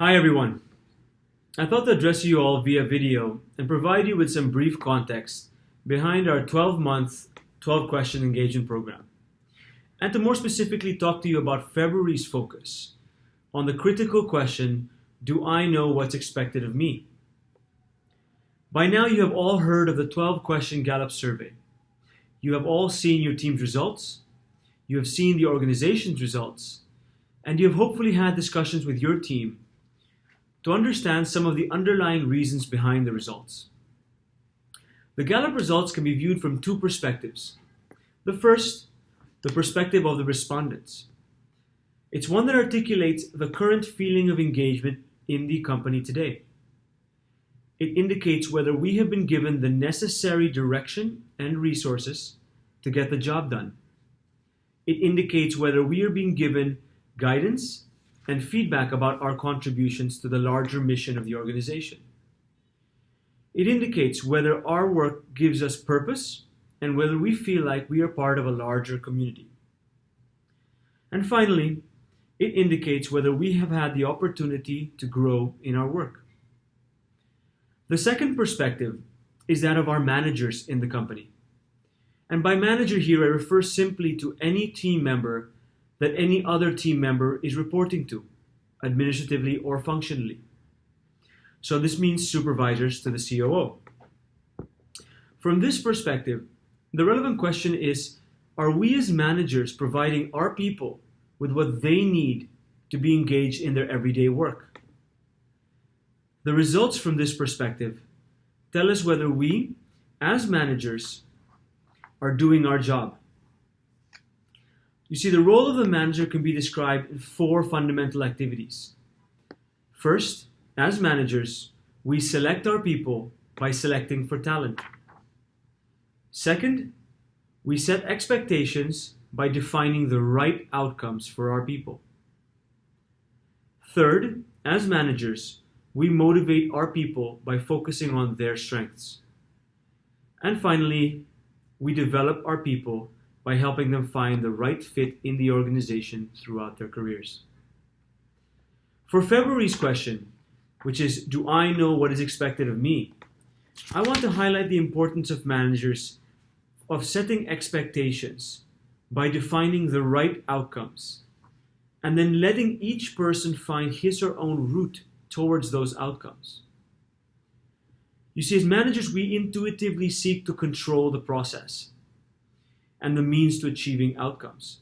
Hi everyone. I thought to address you all via video and provide you with some brief context behind our 12-month, 12-question engagement program, and to more specifically talk to you about February's focus on the critical question, do I know what's expected of me? By now you have all heard of the 12-question Gallup survey. You have all seen your team's results, you have seen the organization's results, and you have hopefully had discussions with your team to understand some of the underlying reasons behind the results. The Gallup results can be viewed from two perspectives. The first, the perspective of the respondents. It's one that articulates the current feeling of engagement in the company today. It indicates whether we have been given the necessary direction and resources to get the job done. It indicates whether we are being given guidance and feedback about our contributions to the larger mission of the organization. It indicates whether our work gives us purpose and whether we feel like we are part of a larger community. And finally, it indicates whether we have had the opportunity to grow in our work. The second perspective is that of our managers in the company. And by manager here, I refer simply to any team member that any other team member is reporting to, administratively or functionally. So this means supervisors to the COO. From this perspective, the relevant question is, are we as managers providing our people with what they need to be engaged in their everyday work? The results from this perspective tell us whether we, as managers, are doing our job. You see, the role of the manager can be described in four fundamental activities. First, as managers, we select our people by selecting for talent. Second, we set expectations by defining the right outcomes for our people. Third, as managers, we motivate our people by focusing on their strengths. And finally, we develop our people by helping them find the right fit in the organization throughout their careers. For February's question, which is, do I know what is expected of me? I want to highlight the importance of managers of setting expectations by defining the right outcomes and then letting each person find his or own route towards those outcomes. You see, as managers, we intuitively seek to control the process and the means to achieving outcomes.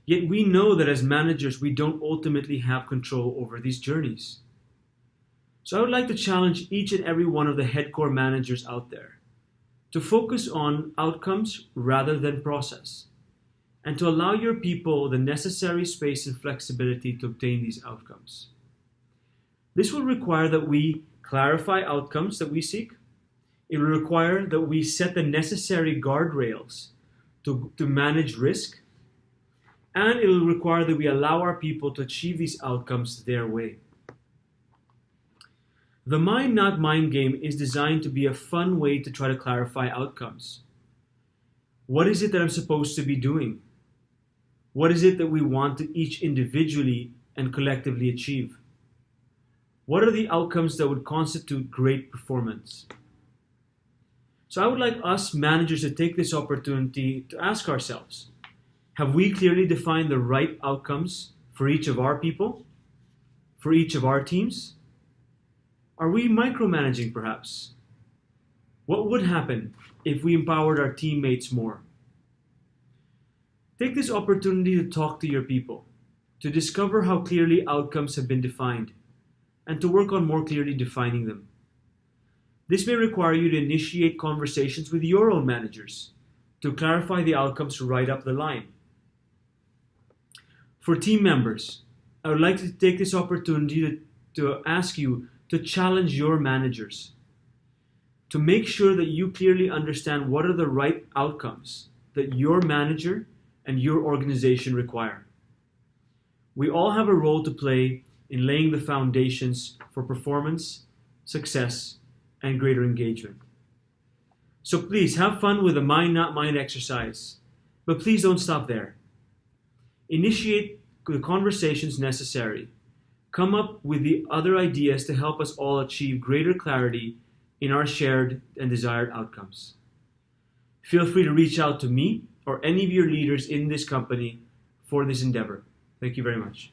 Yet we know that as managers, we don't ultimately have control over these journeys. So I would like to challenge each and every one of the headcore managers out there to focus on outcomes rather than process, and to allow your people the necessary space and flexibility to obtain these outcomes. This will require that we clarify outcomes that we seek. It will require that we set the necessary guardrails to manage risk. And it will require that we allow our people to achieve these outcomes their way. The mind not mind game is designed to be a fun way to try to clarify outcomes. What is it that I'm supposed to be doing? What is it that we want to each individually and collectively achieve? What are the outcomes that would constitute great performance? So I would like us managers to take this opportunity to ask ourselves, have we clearly defined the right outcomes for each of our people, for each of our teams? Are we micromanaging perhaps? What would happen if we empowered our teammates more? Take this opportunity to talk to your people, to discover how clearly outcomes have been defined, and to work on more clearly defining them. This may require you to initiate conversations with your own managers to clarify the outcomes right up the line. For team members, I would like to take this opportunity to ask you to challenge your managers, to make sure that you clearly understand what are the right outcomes that your manager and your organization require. We all have a role to play in laying the foundations for performance, success, and greater engagement. So please have fun with the mind not mind exercise, but please don't stop there. Initiate the conversations necessary. come up with the other ideas to help us all achieve greater clarity in our shared and desired outcomes. Feel free to reach out to me or any of your leaders in this company for this endeavor. Thank you very much.